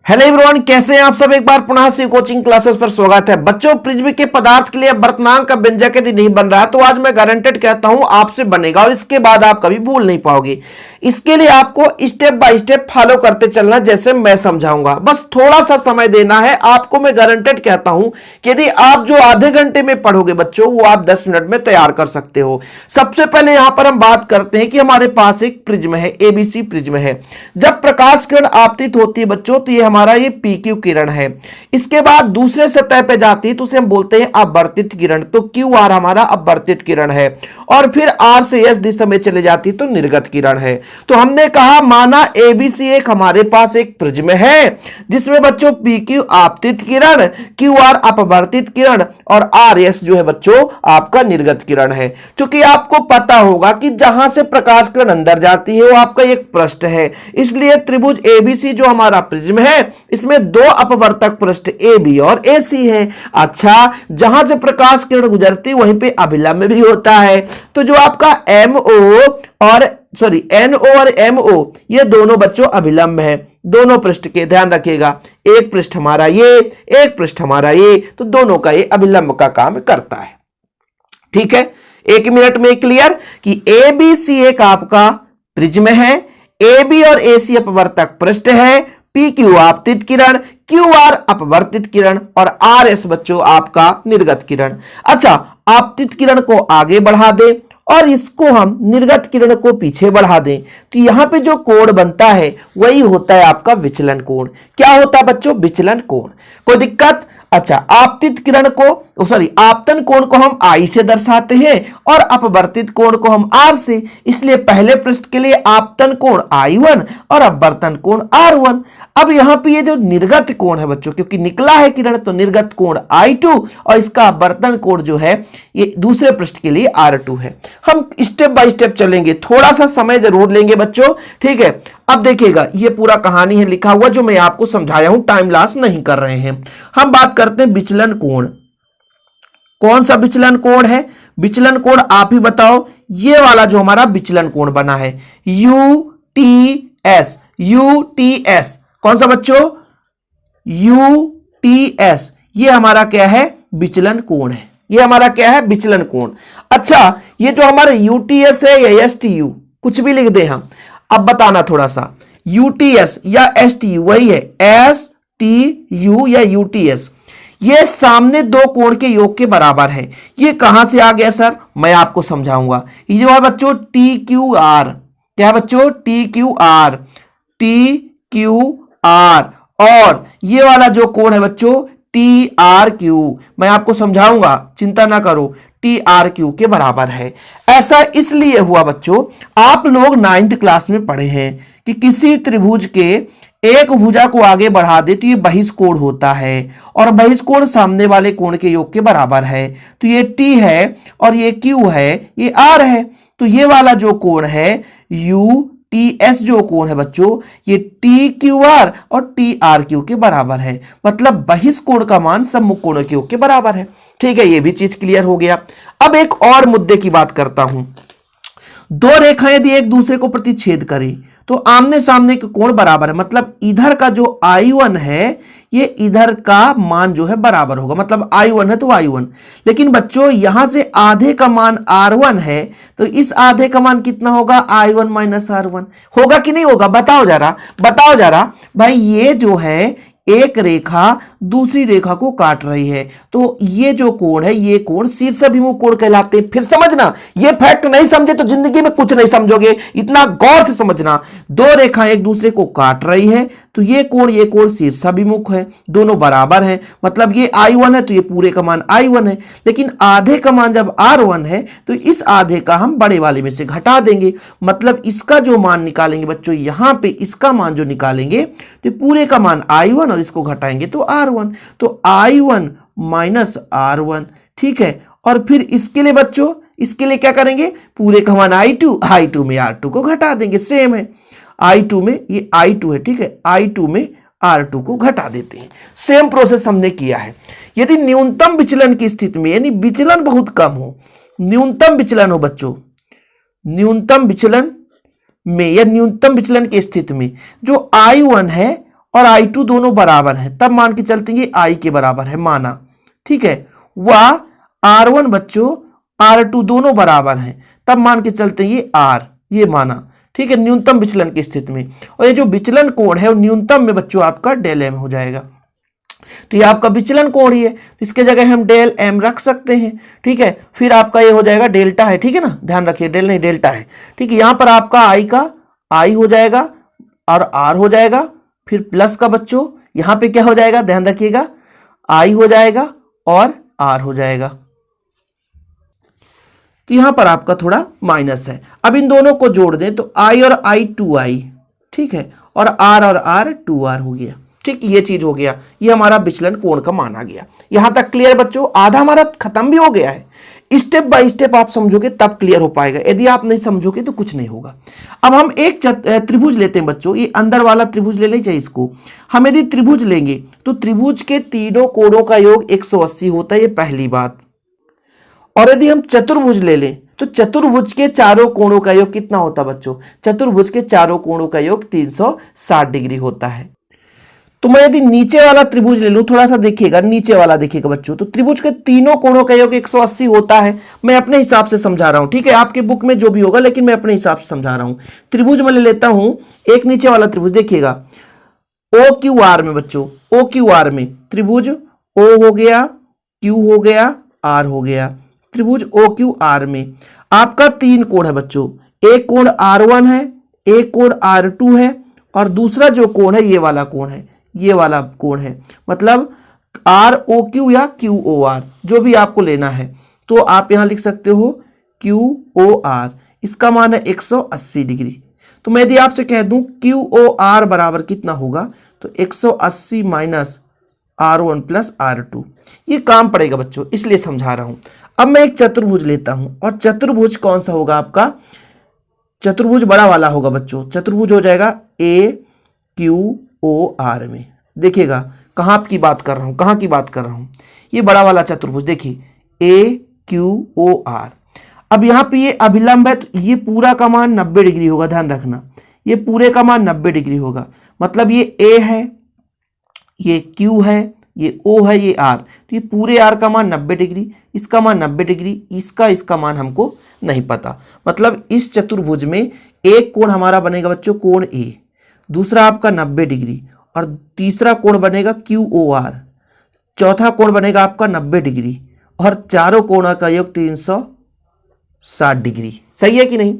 Hello everyone, कैसे हैं आप सब। एक बार पुनः से कोचिंग क्लासेस पर स्वागत है। बच्चों, प्रिज्म के पदार्थ के लिए वर्तमान का व्यंजक यदि नहीं बन रहा है तो आज मैं गारंटेड कहता हूं आपसे बनेगा और इसके बाद आप कभी भूल नहीं पाओगे। इसके लिए आपको स्टेप बाय स्टेप फॉलो करते चलना जैसे मैं समझाऊंगा। बस थोड़ा सा समय देना है आपको। मैं गारंटेड कहता हूं कि यदि आप जो आधे घंटे में पढ़ोगे बच्चों, वो आप 10 मिनट में तैयार कर सकते हो। सबसे पहले यहां पर हम बात करते हैं कि हमारे पास एक प्रिज्म है, एबीसी प्रिज्म है। जब प्रकाश किरण आपतित होती है बच्चों तो ये हमारा ये पीक्यू किरण है। इसके बाद दूसरे सतह पे जाती है तो उसे हम बोलते हैं अपवर्तित किरण। तो क्यू आर हमारा अपवर्तित किरण है और फिर आर से एस दिशा में चले जाती है तो निर्गत किरण है। तो हमने कहा माना एबीसी एक हमारे पास एक प्रिज्म है जिसमें बच्चों पीक्यू आपतित किरण, क्यू आर अपवर्तित किरण और आर एस जो है बच्चों आपका निर्गत किरण है। क्योंकि आपको पता होगा कि जहां से प्रकाश किरण अंदर जाती है वो आपका एक पृष्ठ है, इसलिए त्रिभुज एबीसी जो हमारा प्रिज्म है इसमें दो अपवर्तक पृष्ठ ए बी और ए सी है। अच्छा, जहां से प्रकाश किरण गुजरती वहीं पे अभिलंब भी होता है। तो जो आपका एमओ और एनओ और एमओ ये दोनों बच्चों अभिलंब है। दोनों पृष्ठ के ध्यान रखिएगा, एक पृष्ठ हमारा ये, एक पृष्ठ हमारा ये, तो दोनों का ये अभिलंब का काम करता है। ठीक है, एक मिनट में क्लियर कि ए बी सी एक आपका प्रिज्म है, ए बी और ए सी अपवर्तक पृष्ठ है, पी क्यू आपतित किरण, क्यू आर अपवर्तित किरण और आर एस बच्चों आपका निर्गत किरण। अच्छा, आपतित किरण को आगे बढ़ा दें और इसको हम निर्गत किरण को पीछे बढ़ा दें तो यहां पे जो कोण बनता है वही होता है आपका विचलन कोण। क्या होता है बच्चों? विचलन कोण। कोई दिक्कत? अच्छा, आपतित किरण को आपतन कोण को हम आई से दर्शाते हैं और अपवर्तित कोण को हम आर से। इसलिए पहले पृष्ठ के लिए आपतन कोण I1 और अपवर्तन कोण R1। अब यहां पे ये जो निर्गत कोण है बच्चों, क्योंकि निकला है किरण तो निर्गत कोण I2 और इसका अपवर्तन कोण जो है ये दूसरे पृष्ठ के लिए R2 है। हम स्टेप बाय स्टेप चलेंगे, थोड़ा सा समय जरूर लेंगे बच्चों। ठीक है, अब देखिएगा ये पूरा कहानी है लिखा हुआ जो मैं आपको समझाया हूं, टाइम लॉस नहीं कर रहे हैं। हम बात करते हैं विचलन कोण। कौन सा विचलन कोण है? विचलन कोण आप ही बताओ। ये वाला जो हमारा विचलन कोण बना है यूटीएस, यूटीएस कौन सा बच्चों? यूटीएस, ये हमारा क्या है? विचलन कोण है। ये हमारा क्या है? विचलन कोण। अच्छा, ये जो हमारा यूटीएस है या एसटीयू कुछ भी लिख दे हम। अब बताना थोड़ा सा, यूटीएस या एसटीयू वही है, एसटीयू या यूटीएस, ये सामने दो कोण के योग के बराबर है। ये कहां से आ गया सर? मैं आपको समझाऊंगा। ये जो है बच्चों टी क्यू आर, क्या है बच्चों? T Q R, T Q R, और ये वाला जो कोण है बच्चों टी आर क्यू, मैं आपको समझाऊंगा, चिंता ना करो, टी आर क्यू के बराबर है। ऐसा इसलिए हुआ बच्चों, आप लोग 9th क्लास में पढ़े हैं कि किसी त्रिभुज के एक भुजा को आगे बढ़ा दे तो ये बहिष्कोण होता है और बहिष्कोण सामने वाले कोण के योग के बराबर है। तो ये टी है और ये क्यू है, ये आर है। तो ये वाला जो कोण है यू टी एस जो कोण है बच्चों, ये टी क्यू आर और टी आर क्यू के बराबर है। मतलब बहिष्कोण का मान सम्मुख कोणों के योग के बराबर है। ठीक है, ये भी चीज क्लियर हो गया। अब एक और मुद्दे की बात करता हूं। दो रेखाएं यदि एक दूसरे को प्रतिच्छेद करें तो आमने सामने के कोण बराबर है। मतलब इधर का जो I1 है ये इधर का मान जो है बराबर होगा। मतलब I1 है तो I1, लेकिन बच्चों यहां से आधे का मान R1 है तो इस आधे का मान कितना होगा? I1 माइनस R1 होगा कि नहीं होगा? बताओ जरा, बताओ जरा भाई। ये जो है एक रेखा दूसरी रेखा को काट रही है तो ये जो कोण है ये कोण शीर्षाभिमुख कोण कहलाते हैं। फिर समझना, ये फैक्ट नहीं समझे तो जिंदगी में कुछ नहीं समझोगे, इतना गौर से समझना। दो रेखाएं एक दूसरे को काट रही है तो ये कोण शीर्षाभिमुख है, दोनों बराबर हैं। मतलब ये I1 है तो ये पूरे का मान I1 है, लेकिन आधे का मान जब R1 है तो इस आधे का हम बड़े वाले में से घटा देंगे। मतलब इसका जो मान निकालेंगे बच्चों, यहां पे इसका मान जो निकालेंगे तो पूरे का मान I1 और इसको घटाएंगे तो R1, तो I1 माइनस R1। ठीक है, और फिर इसके लिए बच्चों, इसके लिए क्या करेंगे? पूरे का मान I2, I2 में R2 को घटा देंगे। सेम है, I2 में ये I2 है, ठीक है, I2 में R2 को घटा देते हैं। सेम प्रोसेस हमने किया है। यदि न्यूनतम विचलन की स्थिति में, यानी विचलन बहुत कम हो, न्यूनतम विचलन हो बच्चों, न्यूनतम विचलन में या न्यूनतम विचलन की स्थिति में जो I1 है और I2 दोनों बराबर है, तब मान के चलते हैं ये I के बराबर है माना, ठीक है। वह R1 बच्चों R2 दोनों बराबर हैं, तब मान के चलते हैं ये R, ये माना, ठीक है, न्यूनतम विचलन की स्थिति में। और ये जो विचलन कोण है वो न्यूनतम में बच्चों आपका डेल एम हो जाएगा। तो ये आपका विचलन कोण ही है, तो इसके जगह हम डेल एम रख सकते हैं, ठीक है। फिर आपका ये हो जाएगा डेल्टा है, ठीक है ना, ध्यान रखिए डेल नहीं डेल्टा है, ठीक है। यहां पर आपका आई का आई हो जाएगा और आर हो जाएगा, फिर प्लस का बच्चों यहां पे क्या हो जाएगा, ध्यान रखिएगा, आई हो जाएगा और आर हो जाएगा। तो यहां पर आपका थोड़ा माइनस है। अब इन दोनों को जोड़ दें तो आई और आई 2i, ठीक है, और आर 2r हो गया, ठीक, ये चीज हो गया, ये हमारा विचलन कोण का मान आ गया। यहां तक क्लियर बच्चों, आधा हमारा खत्म भी हो गया है। स्टेप बाय स्टेप आप समझोगे तब क्लियर हो पाएगा, यदि आप नहीं समझोगे तो कुछ नहीं होगा। अब हम एक त्रिभुज लेते हैं बच्चों, ये अंदर वाला त्रिभुज ले लेना चाहिए इसको। हम यदि त्रिभुज लेंगे तो त्रिभुज के तीनों कोणों का योग 180 होता है, ये पहली बात। और यदि हम चतुर्भुज ले लें तो चतुर्भुज के चारों कोणों का योग कितना होता है बच्चों, चतुर्भुज के चारों कोणों का योग 360 डिग्री होता है। तो मैं यदि नीचे वाला त्रिभुज ले लूं, थोड़ा सा देखिएगा, नीचे वाला देखिएगा बच्चों, तो त्रिभुज के तीनों कोणों का योग 180 होता है। मैं अपने हिसाब से समझा रहा हूं, ठीक है, आपके बुक में जो भी होगा, लेकिन मैं अपने हिसाब से समझा रहा हूं। त्रिभुज में ले लेता हूं एक नीचे वाला त्रिभुज, देखिएगा ओ क्यू आर में बच्चों, ओ क्यू आर में त्रिभुज ओ हो गया, क्यू हो गया, आर हो गया। त्रिभुज ओ क्यू आर में आपका तीन कोण है बच्चों, एक कोण R1 है, एक कोण R2 है, और दूसरा जो कोण है ये वाला कोण है, ये वाला कोण है, मतलब ROQ या QOR, जो भी आपको लेना है। तो आप यहां लिख सकते हो QOR, इसका मान है 180 डिग्री। तो मैं यदि आपसे कह दूं QOR बराबर कितना होगा, तो 180 माइनस R1 प्लस R2, ये काम पड़ेगा बच्चों, इसलिए समझा रहा हूं। अब मैं एक चतुर्भुज लेता हूं, और चतुर्भुज कौन सा होगा आपका, चतुर्भुज बड़ा वाला होगा बच्चों, चतुर्भुज हो जाएगा AQOR में। देखिएगा कहां की बात कर रहा हूं, कहां की बात कर रहा हूं, ये बड़ा वाला चतुर्भुज देखिए AQOR। अब यहां पे ये अभिलंब है, तो ये पूरा का मान 90 डिग्री होगा, ध्यान रखना, ये पूरे का मान 90 डिग्री होगा। मतलब ये A है, ये Q है, ये O है, ये R, तो ये पूरे R का मान 90 डिग्री, इसका मान 90 डिग्री, इसका मान हमको नहीं पता। मतलब इस चतुर्भुज में एक कोण हमारा बनेगा बच्चों कोण A, दूसरा आपका 90 डिग्री, और तीसरा कोण बनेगा QOR, चौथा कोण बनेगा आपका 90 डिग्री, और चारों कोणों का योग 360 डिग्री। सही है कि नहीं।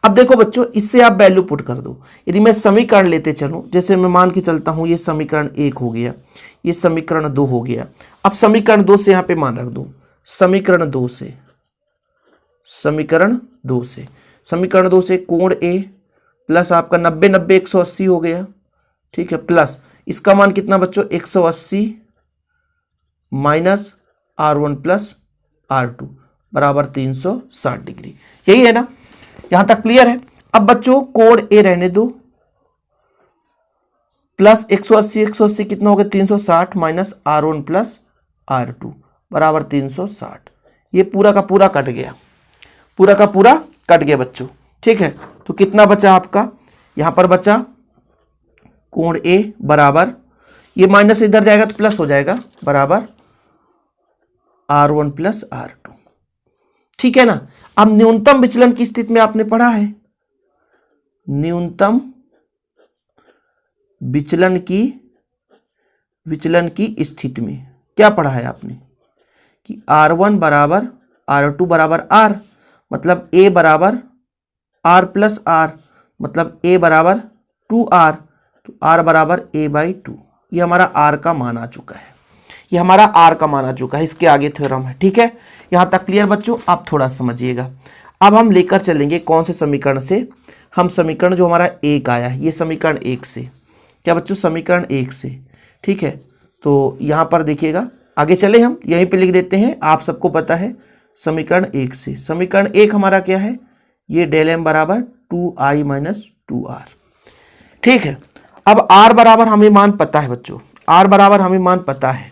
अब देखो बच्चों, इससे आप वैल्यू पुट कर दो। यदि मैं समीकरण लेते चलूं, जैसे मैं मान के चलता हूं ये समीकरण 1 हो गया, ये समीकरण 2 हो गया। अब समीकरण 2 से यहां पे मान रख दो, समीकरण 2 से, समीकरण 2 से, समीकरण 2 से कोण A प्लस आपका 90 90 180 हो गया, ठीक है, प्लस इसका मान कितना बच्चों 180 माइनस R1 प्लस R2 बराबर 360 डिग्री। यही है ना, यहां तक क्लियर है। अब बच्चों कोण A रहने दो, प्लस 180 कितना हो गया 360 माइनस R1 प्लस R2 बराबर 360। ये पूरा का पूरा कट गया, पूरा का पूरा कट गया बच्चों, ठीक है। तो कितना बचा आपका, यहां पर बचा कोण A बराबर, ये माइनस इधर जाएगा तो प्लस हो जाएगा, बराबर R1 प्लस R2, ठीक है ना। अब न्यूनतम विचलन की स्थिति में आपने पढ़ा है, न्यूनतम विचलन की स्थिति में क्या पढ़ा है आपने कि R1 बराबर R2 बराबर R, मतलब A बराबर R प्लस R, मतलब A बराबर 2R, तो R बराबर A/2। ये हमारा R का मान आ चुका है, ये हमारा R का मान आ चुका है, इसके आगे थ्योरम है, ठीक है। यहां तक क्लियर बच्चों, आप थोड़ा समझिएगा। अब हम लेकर चलेंगे कौन से समीकरण से, हम समीकरण जो हमारा 1 आया है, ये समीकरण 1 से, क्या बच्चों, समीकरण 1 से, ठीक है। तो यहां पर देखिएगा, आगे चले हम यहीं पे लिख देते हैं, आप सबको पता है समीकरण 1 से। समीकरण 1 हमारा क्या है, ये डेल एम बराबर 2i माइनस 2r, ठीक है। अब r बराबर हमें मान पता है बच्चों, r बराबर हमें मान पता है,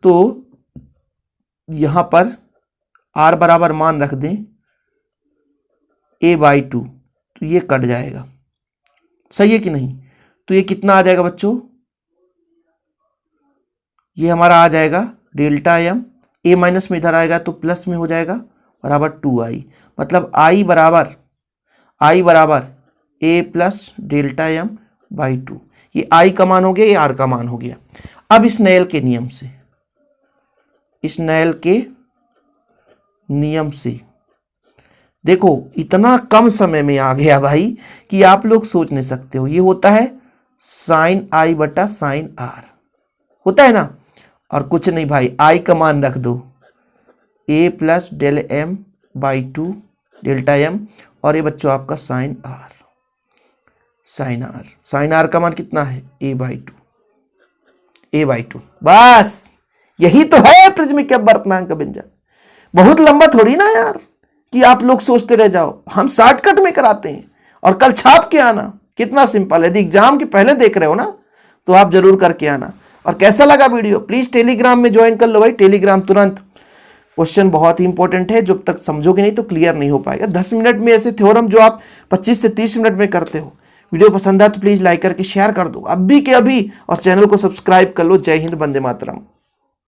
तो यहां पर r बराबर मान रख दें A/2, तो ये कट जाएगा, सही है कि नहीं। तो ये कितना आ जाएगा बच्चों, ये हमारा आ जाएगा डेल्टा एम, ए माइनस में इधर आएगा तो प्लस में हो जाएगा बराबर 2i, मतलब i बराबर ए प्लस डेल्टा एम बाई 2। ये i का मान हो गया, ये r का मान हो गया। अब इस स्नेल के नियम से देखो इतना कम समय में आ गया भाई कि आप लोग सोच नहीं सकते हो। ये होता है साइन i बटा साइन r, होता है ना। और कुछ नहीं भाई, i का मान रख दो a plus del m by 2 delta m, और ये बच्चों आपका साइन r का मान कितना है a बाई 2। बस यही तो है प्रिज्मिक अपवर्तनांक का व्यंजक। बहुत लंबा थोड़ी ना यार कि आप लोग सोचते रह जाओ, हम शॉर्टकट में कराते हैं और कल छाप के आना। कितना सिंपल है। यदि एग्जाम के पहले देख रहे हो ना तो आप जरूर करके आना। और कैसा लगा वीडियो प्लीज टेलीग्राम में ज्वाइन कर लो भाई, टेलीग्राम तुरंत। क्वेश्चन बहुत ही इंपॉर्टेंट है, जब तक समझोगे नहीं तो क्लियर नहीं हो पाएगा। 10 मिनट में ऐसे थ्योरम जो आप 25 से 30 मिनट में करते हो। वीडियो पसंद आए तो प्लीज लाइक करके शेयर कर दो अभी के अभी, और चैनल को सब्सक्राइब कर लो। जय हिंद, वंदे मातरम।